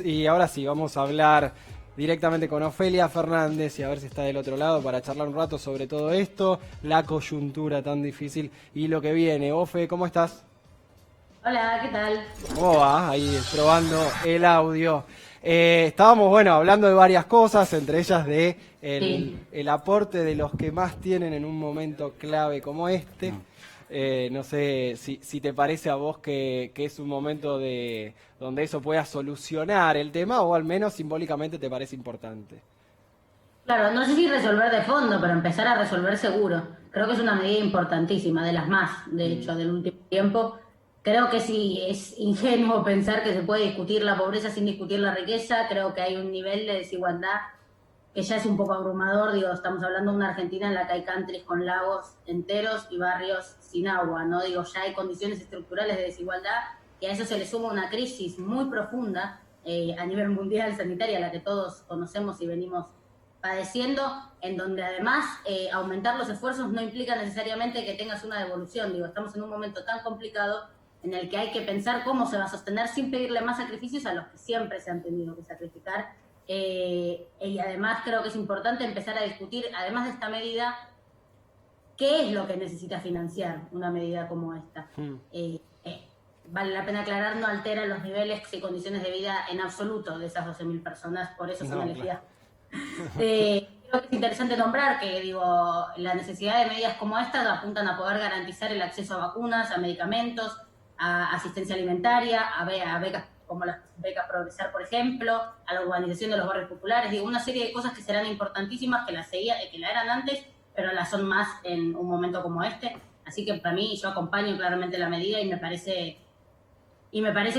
Y ahora sí, vamos a hablar directamente con Ofelia Fernández y a ver si está del otro lado para charlar un rato sobre todo esto, la coyuntura tan difícil y lo que viene. Ofe, ¿cómo estás? Hola, ¿qué tal? ¿Cómo va? Ahí probando el audio. Estábamos, bueno, hablando de varias cosas, entre ellas de Sí, el aporte de los que más tienen en un momento clave como este. No sé si te parece a vos que es un momento de donde eso pueda solucionar el tema o al menos simbólicamente te parece importante. claro, no sé si resolver de fondo, pero empezar a resolver seguro. Creo que es una medida importantísima, de las más, de Mm. hecho, del último tiempo. Creo que sí es ingenuo pensar que se puede discutir la pobreza sin discutir la riqueza. Creo que hay un nivel de desigualdad que ya es un poco abrumador. Digo, estamos hablando de una Argentina en la que hay countries con lagos enteros y barrios sin agua, ¿no? Digo, ya hay condiciones estructurales de desigualdad y a eso se le suma una crisis muy profunda a nivel mundial sanitaria, la que todos conocemos y venimos padeciendo, en donde además aumentar los esfuerzos no implica necesariamente que tengas una devolución. Digo, estamos en un momento tan complicado en el que hay que pensar cómo se va a sostener sin pedirle más sacrificios a los que siempre se han tenido que sacrificar. Y además creo que es importante empezar a discutir, además de esta medida, qué es lo que necesita financiar una medida como esta. Mm. Vale la pena aclarar, no altera los niveles y condiciones de vida en absoluto de esas 12.000 personas, por eso son No, claro. elegidas. Creo que es interesante nombrar que, digo, la necesidad de medidas como estas apuntan a poder garantizar el acceso a vacunas, a medicamentos, a asistencia alimentaria, a becas como las becas Progresar, por ejemplo, a la urbanización de los barrios populares, digo, una serie de cosas que serán importantísimas, que la eran antes, pero las son más en un momento como este. Así que para mí yo acompaño claramente la medida y me parece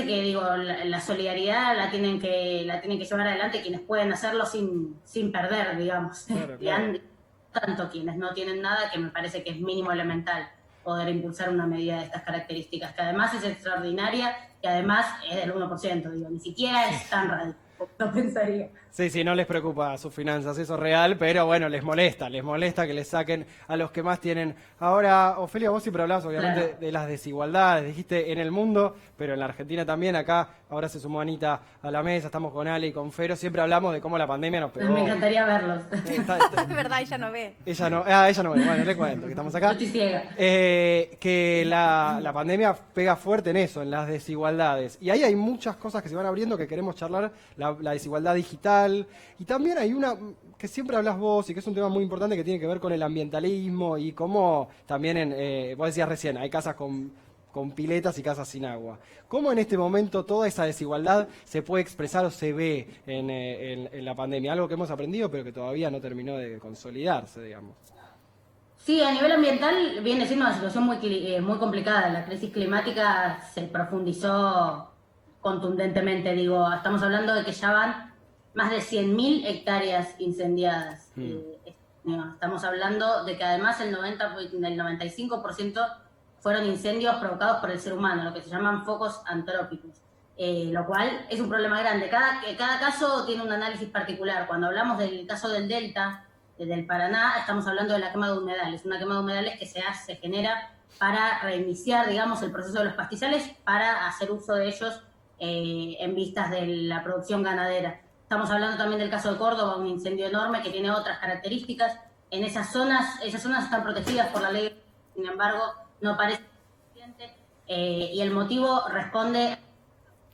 que, digo, la solidaridad la tienen que llevar adelante quienes pueden hacerlo sin perder, digamos. Claro, Y claro. han tanto quienes no tienen nada, que me parece que es mínimo elemental poder impulsar una medida de estas características, que además es extraordinaria, que además es del 1%, digo, ni siquiera es tan radical como yo pensaría. Sí, sí, no les preocupa sus finanzas, eso es real, pero bueno, les molesta que les saquen a los que más tienen. Ahora, Ofelia, vos siempre hablabas Claro. obviamente de las desigualdades, dijiste en el mundo, pero en la Argentina también, acá, ahora se sumó Anita a la mesa, estamos con Ale y con Fero, siempre hablamos de cómo la pandemia nos Me pegó. encantaría verlos. Es verdad, ella no ve. Ella no, bueno, le cuento que estamos Yo acá. estoy ciega. Que la pandemia pega fuerte en eso, en las desigualdades. Y ahí hay muchas cosas que se van abriendo que queremos charlar, la desigualdad digital. Y también hay una que siempre hablas vos y que es un tema muy importante que tiene que ver con el ambientalismo y cómo también, vos decías recién, hay casas con piletas y casas sin agua. ¿Cómo en este momento toda esa desigualdad se puede expresar o se ve en la pandemia? Algo que hemos aprendido pero que todavía no terminó de consolidarse, digamos. Sí, a nivel ambiental viene siendo una situación muy complicada. La crisis climática se profundizó contundentemente. Digo, estamos hablando de que ya van más de 100.000 hectáreas incendiadas. Mm. Estamos hablando de que además el 95% fueron incendios provocados por el ser humano, lo que se llaman focos antrópicos. Lo cual es un problema grande. Cada caso tiene un análisis particular. Cuando hablamos del caso del Delta, del Paraná, estamos hablando de la quema de humedales. Una quema de humedales que se genera para reiniciar, digamos, el proceso de los pastizales para hacer uso de ellos en vistas de la producción ganadera. Estamos hablando también del caso de Córdoba, un incendio enorme que tiene otras características. En esas zonas están protegidas por la ley, sin embargo, no parece suficiente. Y el motivo responde,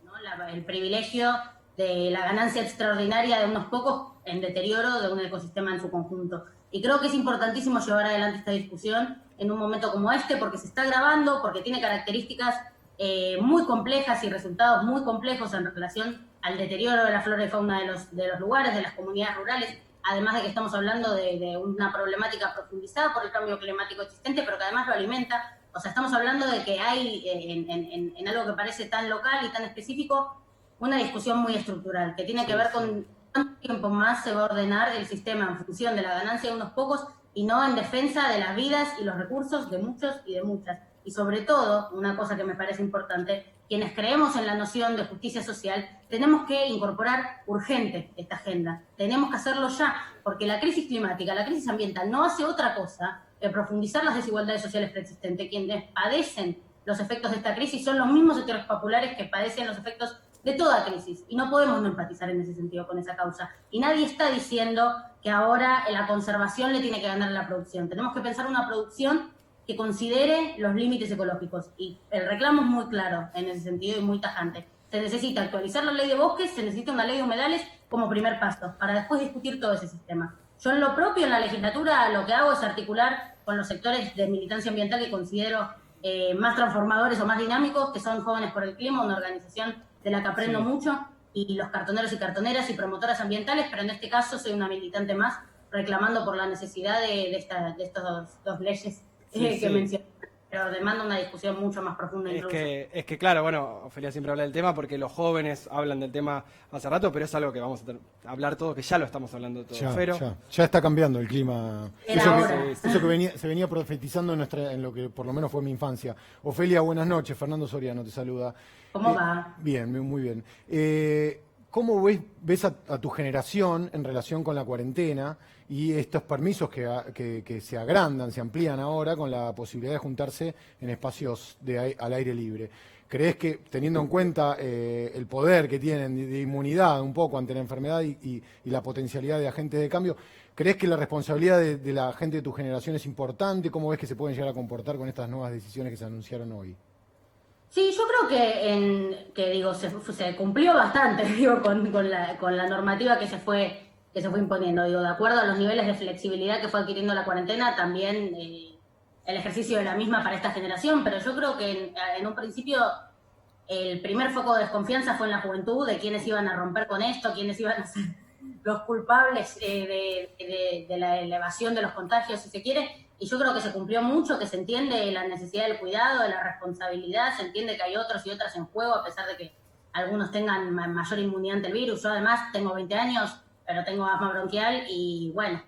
¿no? El privilegio de la ganancia extraordinaria de unos pocos en deterioro de un ecosistema en su conjunto. Y creo que es importantísimo llevar adelante esta discusión en un momento como este, porque se está grabando, porque tiene características muy complejas y resultados muy complejos en relación al deterioro de la flora y fauna de los lugares, de las comunidades rurales, además de que estamos hablando de una problemática profundizada por el cambio climático existente, pero que además lo alimenta. O sea, estamos hablando de que hay en algo que parece tan local y tan específico una discusión muy estructural, que tiene que Sí, ver sí. con cuánto tiempo más se va a ordenar el sistema en función de la ganancia de unos pocos y no en defensa de las vidas y los recursos de muchos y de muchas. Y sobre todo, una cosa que me parece importante, quienes creemos en la noción de justicia social, tenemos que incorporar urgente esta agenda. Tenemos que hacerlo ya, porque la crisis climática, la crisis ambiental, no hace otra cosa que profundizar las desigualdades sociales preexistentes. Quienes padecen los efectos de esta crisis son los mismos sectores populares que padecen los efectos de toda crisis. Y no podemos no empatizar en ese sentido con esa causa. Y nadie está diciendo que ahora la conservación le tiene que ganar a la producción. Tenemos que pensar una producción que considere los límites ecológicos. Y el reclamo es muy claro en ese sentido y muy tajante. Se necesita actualizar la ley de bosques, se necesita una ley de humedales como primer paso, para después discutir todo ese sistema. Yo en lo propio, en la legislatura, lo que hago es articular con los sectores de militancia ambiental que considero más transformadores o más dinámicos, que son Jóvenes por el Clima, una organización de la que aprendo mucho, y los cartoneros y cartoneras y promotoras ambientales, pero en este caso soy una militante más reclamando por la necesidad de estas dos leyes que mencioné, pero demanda una discusión mucho más profunda. Es que claro, bueno, Ofelia siempre habla del tema porque los jóvenes hablan del tema hace rato, pero es algo que vamos a hablar todo, que ya lo estamos hablando todo. Ya está cambiando el clima. Eso que se venía profetizando en lo que por lo menos fue mi infancia. Ofelia, buenas noches. Fernando Soriano te saluda. ¿Cómo va? Bien, muy bien. ¿Cómo ves a tu generación en relación con la cuarentena y estos permisos que se agrandan, se amplían ahora con la posibilidad de juntarse en espacios al aire libre? ¿Crees que, teniendo en cuenta el poder que tienen de inmunidad un poco ante la enfermedad y la potencialidad de agentes de cambio, crees que la responsabilidad de la gente de tu generación es importante? ¿Cómo ves que se pueden llegar a comportar con estas nuevas decisiones que se anunciaron hoy? Sí, yo creo que se cumplió bastante, con la normativa que se fue imponiendo, de acuerdo a los niveles de flexibilidad que fue adquiriendo la cuarentena, también el ejercicio de la misma para esta generación, pero yo creo que en un principio el primer foco de desconfianza fue en la juventud, de quiénes iban a romper con esto, quiénes iban a ser los culpables de la elevación de los contagios, si se quiere. Y yo creo que se cumplió mucho, que se entiende la necesidad del cuidado, de la responsabilidad, se entiende que hay otros y otras en juego, a pesar de que algunos tengan mayor inmunidad ante el virus. Yo además tengo 20 años, pero tengo asma bronquial y bueno,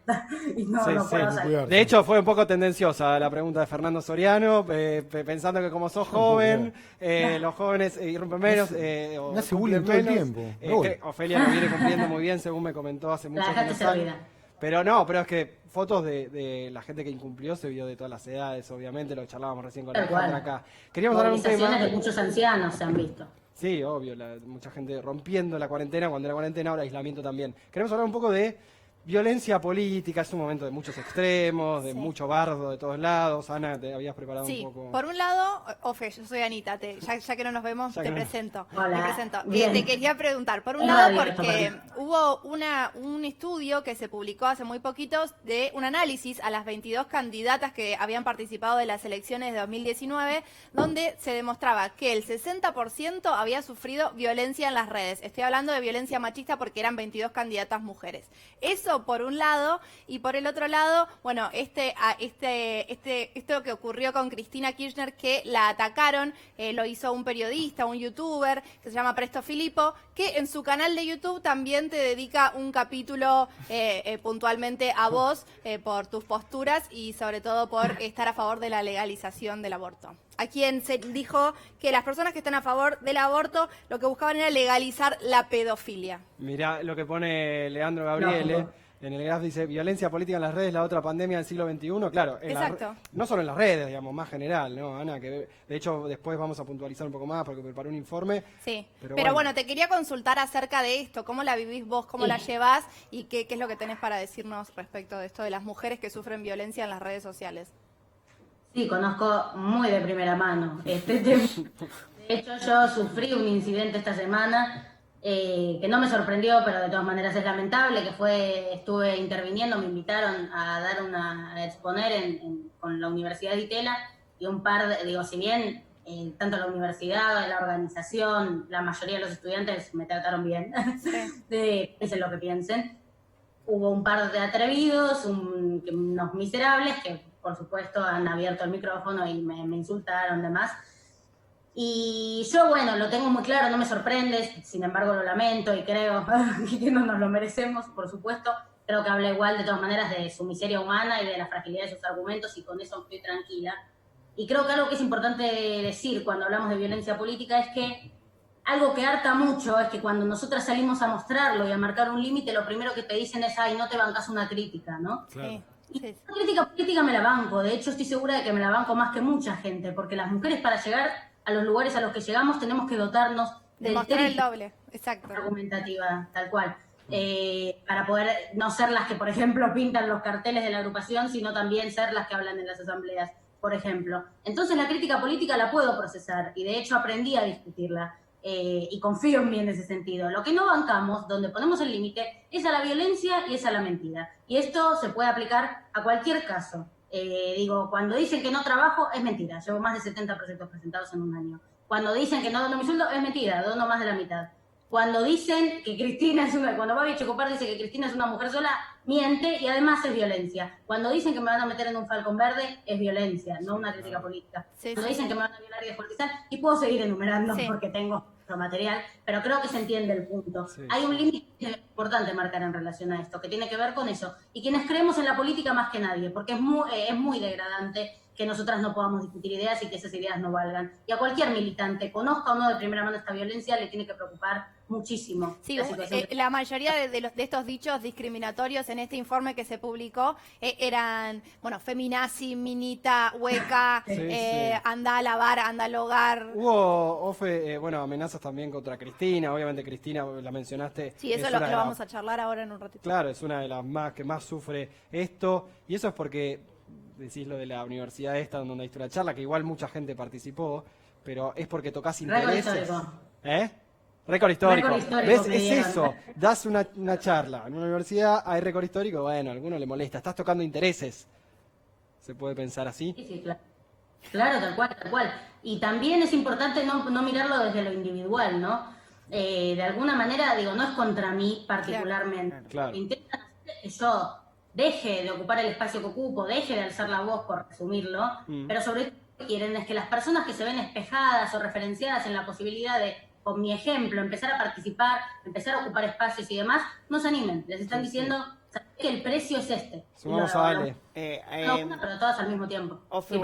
y no puedo salir. De hecho, fue un poco tendenciosa la pregunta de Fernando Soriano, pensando que como sos joven, los jóvenes irrumpen menos. Me hace bullying todo el tiempo. Ofelia lo viene cumpliendo muy bien, según me comentó hace mucho tiempo. Pero es que fotos de la gente que incumplió se vio de todas las edades, obviamente, lo charlábamos recién con Alejandra acá. Queríamos hablar un tema. De muchos ancianos se han visto. Sí, obvio, mucha gente rompiendo la cuarentena, cuando era cuarentena, ahora aislamiento también. Queremos hablar un poco de violencia política, es un momento de muchos extremos, de mucho bardo de todos lados. Ana, te habías preparado un poco. Por un lado, Ofe, yo soy Anita, ya que no nos vemos, te presento. Hola. Te presento. Te quería preguntar, por un lado, porque hubo un estudio que se publicó hace muy poquitos de un análisis a las 22 candidatas que habían participado de las elecciones de 2019, donde se demostraba que el 60% había sufrido violencia en las redes. Estoy hablando de violencia machista porque eran 22 candidatas mujeres. Eso por un lado, y por el otro lado, bueno, esto que ocurrió con Cristina Kirchner, que la atacaron, lo hizo un periodista, un youtuber, que se llama Presto Filippo, que en su canal de YouTube también te dedica un capítulo puntualmente a vos, por tus posturas y sobre todo por estar a favor de la legalización del aborto. A quien se dijo que las personas que están a favor del aborto lo que buscaban era legalizar la pedofilia. Mirá lo que pone Leandro Gabriele. En el graf dice, violencia política en las redes, la otra pandemia del siglo XXI. Claro, no solo en las redes, digamos, más general, ¿no, Ana? Que de hecho después vamos a puntualizar un poco más porque preparé un informe. Sí, pero bueno, te quería consultar acerca de esto. ¿Cómo la vivís vos? ¿Cómo la llevás? ¿Y qué es lo que tenés para decirnos respecto de esto de las mujeres que sufren violencia en las redes sociales? Sí, conozco muy de primera mano este tema. De hecho, yo sufrí un incidente esta semana que no me sorprendió, pero de todas maneras es lamentable, estuve interviniendo, me invitaron a exponer con la Universidad de Itela, y si bien tanto la universidad, la organización, la mayoría de los estudiantes me trataron bien, piensen lo que piensen, hubo un par de atrevidos, unos miserables, que por supuesto han abierto el micrófono y me insultaron, demás. Y yo, bueno, lo tengo muy claro, no me sorprende, sin embargo lo lamento y creo que no nos lo merecemos, por supuesto. Creo que habla igual, de todas maneras, de su miseria humana y de la fragilidad de sus argumentos, y con eso estoy tranquila. Y creo que algo que es importante decir cuando hablamos de violencia política es que algo que harta mucho es que cuando nosotras salimos a mostrarlo y a marcar un límite, lo primero que te dicen es, ay, no te bancas una crítica, ¿no? Claro. Y la crítica política me la banco, de hecho estoy segura de que me la banco más que mucha gente, porque las mujeres, para llegar a los lugares a los que llegamos, tenemos que dotarnos Demostrar el triple doble, exacto. argumentativa, tal cual. Para poder no ser las que, por ejemplo, pintan los carteles de la agrupación, sino también ser las que hablan en las asambleas, por ejemplo. Entonces la crítica política la puedo procesar y de hecho aprendí a discutirla y confío en mí en ese sentido. Lo que no bancamos, donde ponemos el límite, es a la violencia y es a la mentira. Y esto se puede aplicar a cualquier caso. Digo, cuando dicen que no trabajo, es mentira. Llevo más de 70 proyectos presentados en un año. Cuando dicen que no dono mi sueldo, es mentira, dono más de la mitad. Cuando dicen que Cristina es una... Cuando Babi Checopar dice que Cristina es una mujer sola, miente y además es violencia. Cuando dicen que me van a meter en un falcón verde, es violencia, no una crítica política. Cuando dicen que me van a violar y despolitizar, y puedo seguir enumerando porque tengo otro material, pero creo que se entiende el punto. Hay un límite importante marcar en relación a esto, que tiene que ver con eso. Y quienes creemos en la política más que nadie, porque es muy degradante que nosotras no podamos discutir ideas y que esas ideas no valgan. Y a cualquier militante, conozca o no de primera mano esta violencia, le tiene que preocupar muchísimo. Sí, la mayoría de estos dichos discriminatorios en este informe que se publicó eran, bueno, feminazi, minita, hueca, anda a lavar, anda al hogar. Hubo, Ofe, amenazas también contra Cristina, obviamente Cristina, la mencionaste. Sí, eso lo vamos a charlar ahora en un ratito. Claro, es una de las que más sufre esto, y eso es porque... Decís lo de la universidad esta donde diste una charla, que igual mucha gente participó, pero es porque tocas intereses. Récord histórico. Récord histórico. Récord histórico. ¿Ves? Es eso. Das una charla en una universidad, hay récord histórico, bueno, a alguno le molesta. Estás tocando intereses. ¿Se puede pensar así? Sí, claro. Claro, tal cual. Y también es importante no mirarlo desde lo individual, ¿no? De alguna manera, digo, no es contra mí particularmente. Claro. Lo intentan hacer es que yo deje de ocupar el espacio que ocupo, deje de alzar la voz, por resumirlo, pero sobre todo lo que quieren es que las personas que se ven espejadas o referenciadas en la posibilidad de, con mi ejemplo, empezar a participar, empezar a ocupar espacios y demás, no se animen. Les están diciendo que el precio es este. Sumamos a Ale. Pero todas al mismo tiempo. Ofe,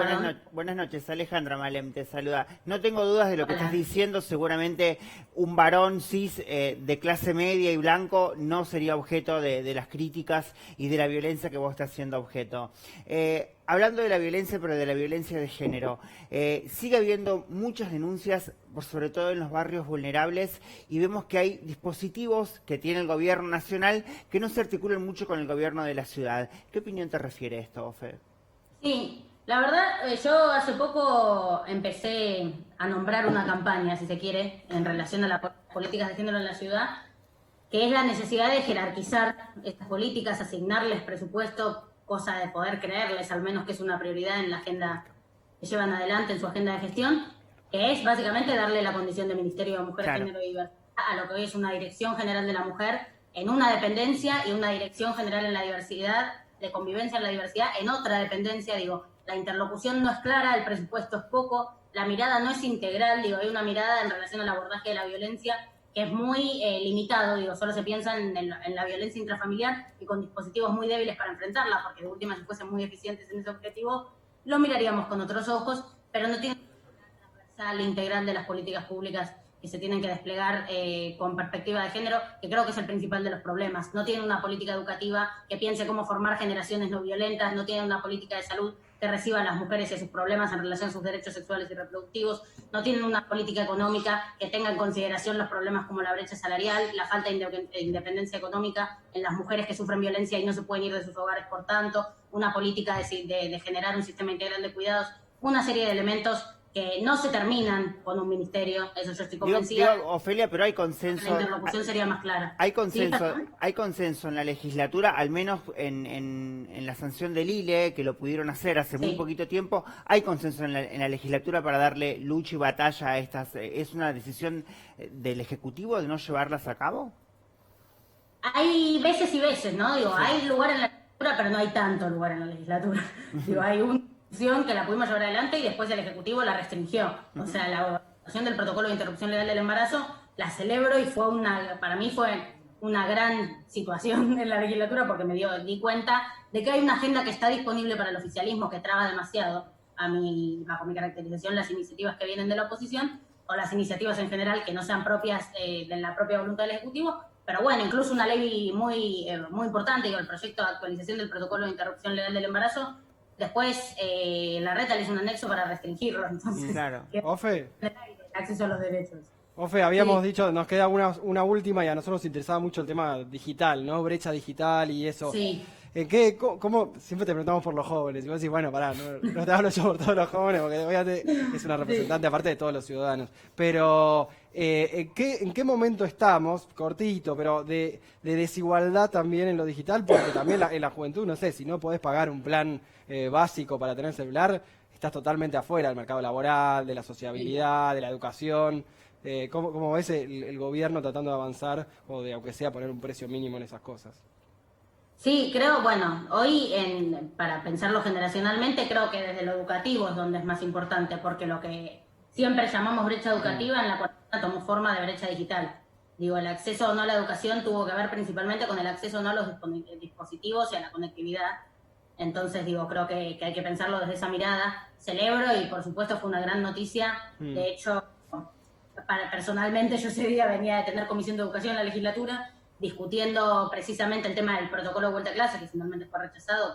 buenas noches. Alejandra Malem te saluda. No tengo dudas de lo que estás diciendo. Seguramente un varón cis de clase media y blanco no sería objeto de las críticas y de la violencia que vos estás siendo objeto. Hablando de la violencia, pero de la violencia de género, sigue habiendo muchas denuncias, sobre todo en los barrios vulnerables, y vemos que hay dispositivos que tiene el gobierno nacional que no se articulan mucho con el gobierno de la ciudad. ¿Qué opinión te refiere esto, Ofe? Sí, la verdad, yo hace poco empecé a nombrar una campaña, si se quiere, en relación a las políticas de género en la ciudad, que es la necesidad de jerarquizar estas políticas, asignarles presupuesto, cosa de poder creerles al menos que es una prioridad en la agenda que llevan adelante en su agenda de gestión, que es básicamente darle la condición de Ministerio de Mujer, Género y Diversidad a lo que hoy es una Dirección General de la Mujer en una dependencia y una Dirección General en la Diversidad, de Convivencia en la Diversidad en otra dependencia. Digo, la interlocución no es clara, el presupuesto es poco, la mirada no es integral, digo, hay una mirada en relación al abordaje de la violencia que es muy limitado, digo, solo se piensa en la violencia intrafamiliar y con dispositivos muy débiles para enfrentarla, porque de última si fuesen muy eficientes en ese objetivo, lo miraríamos con otros ojos, pero no tiene una transversal integral de las políticas públicas que se tienen que desplegar con perspectiva de género, que creo que es el principal de los problemas. No tiene una política educativa que piense cómo formar generaciones no violentas, no tiene una política de salud que reciba a las mujeres y a sus problemas en relación a sus derechos sexuales y reproductivos, no tienen una política económica que tenga en consideración los problemas como la brecha salarial, la falta de independencia económica en las mujeres que sufren violencia y no se pueden ir de sus hogares, por tanto, una política de generar un sistema integral de cuidados, una serie de elementos que no se terminan con un ministerio, eso yo estoy convencida. Digo, Ofelia, pero hay consenso. La interlocución sería más clara. Hay consenso en la legislatura, al menos en la sanción del ILE, que lo pudieron hacer hace muy poquito tiempo. Hay consenso en la legislatura para darle lucha y batalla a estas. ¿Es una decisión del Ejecutivo de no llevarlas a cabo? Hay veces y veces, ¿no? Digo, hay lugar en la legislatura, pero no hay tanto lugar en la legislatura. Digo, hay que la pudimos llevar adelante y después el Ejecutivo la restringió. O sea, la aprobación del protocolo de interrupción legal del embarazo la celebro y para mí fue una gran situación en la legislatura porque di cuenta de que hay una agenda que está disponible para el oficialismo que traba demasiado, bajo mi caracterización, las iniciativas que vienen de la oposición o las iniciativas en general que no sean propias de la propia voluntad del Ejecutivo. Pero bueno, incluso una ley muy importante, el proyecto de actualización del protocolo de interrupción legal del embarazo. Después la reta le hizo un anexo para restringirlo, entonces... Claro. Ofe. Acceso a los derechos. Ofe, habíamos Sí. dicho, nos queda una última y a nosotros nos interesaba mucho el tema digital, ¿no? Brecha digital y eso. Sí. ¿En cómo, siempre te preguntamos por los jóvenes? Y vos decís, bueno, pará, no te hablo yo por todos los jóvenes, porque obviamente es una representante aparte de todos los ciudadanos. Pero, ¿en qué momento estamos, cortito, pero de desigualdad también en lo digital? Porque también en la juventud, no sé, si no podés pagar un plan básico para tener celular, estás totalmente afuera del mercado laboral, de la sociabilidad, de la educación. ¿Cómo ves el gobierno tratando de avanzar o de, aunque sea, poner un precio mínimo en esas cosas? Sí, creo, bueno, hoy para pensarlo generacionalmente, creo que desde lo educativo es donde es más importante, porque lo que siempre llamamos brecha educativa en la cuarentena tomó forma de brecha digital. Digo, el acceso o no a la educación tuvo que ver principalmente con el acceso o no a los dispositivos y a la conectividad. Entonces, digo, creo que hay que pensarlo desde esa mirada. Celebro y, por supuesto, fue una gran noticia. De hecho, personalmente yo ese día venía de tener comisión de educación en la legislatura discutiendo precisamente el tema del protocolo de vuelta a clase, que finalmente fue rechazado,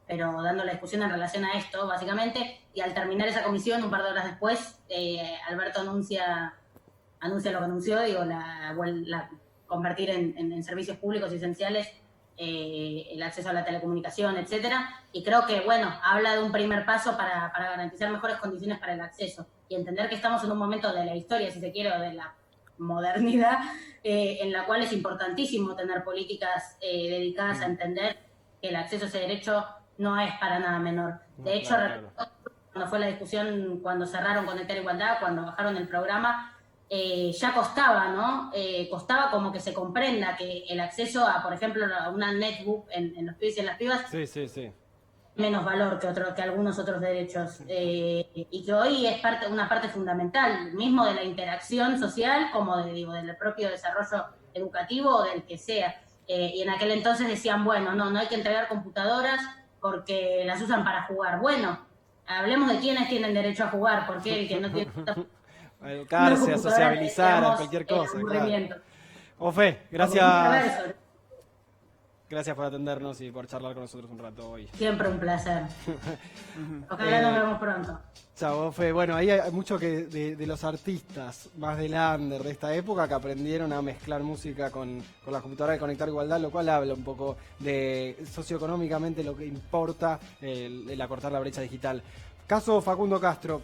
pero dando la discusión en relación a esto, básicamente, y al terminar esa comisión, un par de horas después, Alberto anuncia lo que anunció, digo, convertir en servicios públicos y esenciales el acceso a la telecomunicación, etcétera, y creo que, bueno, habla de un primer paso para garantizar mejores condiciones para el acceso, y entender que estamos en un momento de la historia, si se quiere, o de la modernidad, en la cual es importantísimo tener políticas dedicadas a entender que el acceso a ese derecho no es para nada menor. De hecho, Claro. cuando fue la discusión, cuando cerraron Conectar Igualdad, cuando bajaron el programa, ya costaba, ¿no? Costaba como que se comprenda que el acceso a, por ejemplo, a una netbook en los pibes y en las pibas Sí. menos valor que algunos otros derechos, y que hoy es una parte fundamental mismo de la interacción social como del propio desarrollo educativo o del que sea, y en aquel entonces decían, bueno, no hay que entregar computadoras porque las usan para jugar. Bueno, hablemos de quiénes tienen derecho a jugar, porque el que no tiene A educarse, a sociabilizar, a cualquier cosa. Aburrimiento. Claro. Ofe, Como gracias. perverso. Gracias por atendernos y por charlar con nosotros un rato hoy. Siempre un placer. Ojalá nos vemos pronto. Chao, Ofe. Bueno, ahí hay mucho que de los artistas más del under de esta época que aprendieron a mezclar música con la computadora de Conectar Igualdad, lo cual habla un poco de socioeconómicamente lo que importa el acortar la brecha digital. Caso Facundo Castro.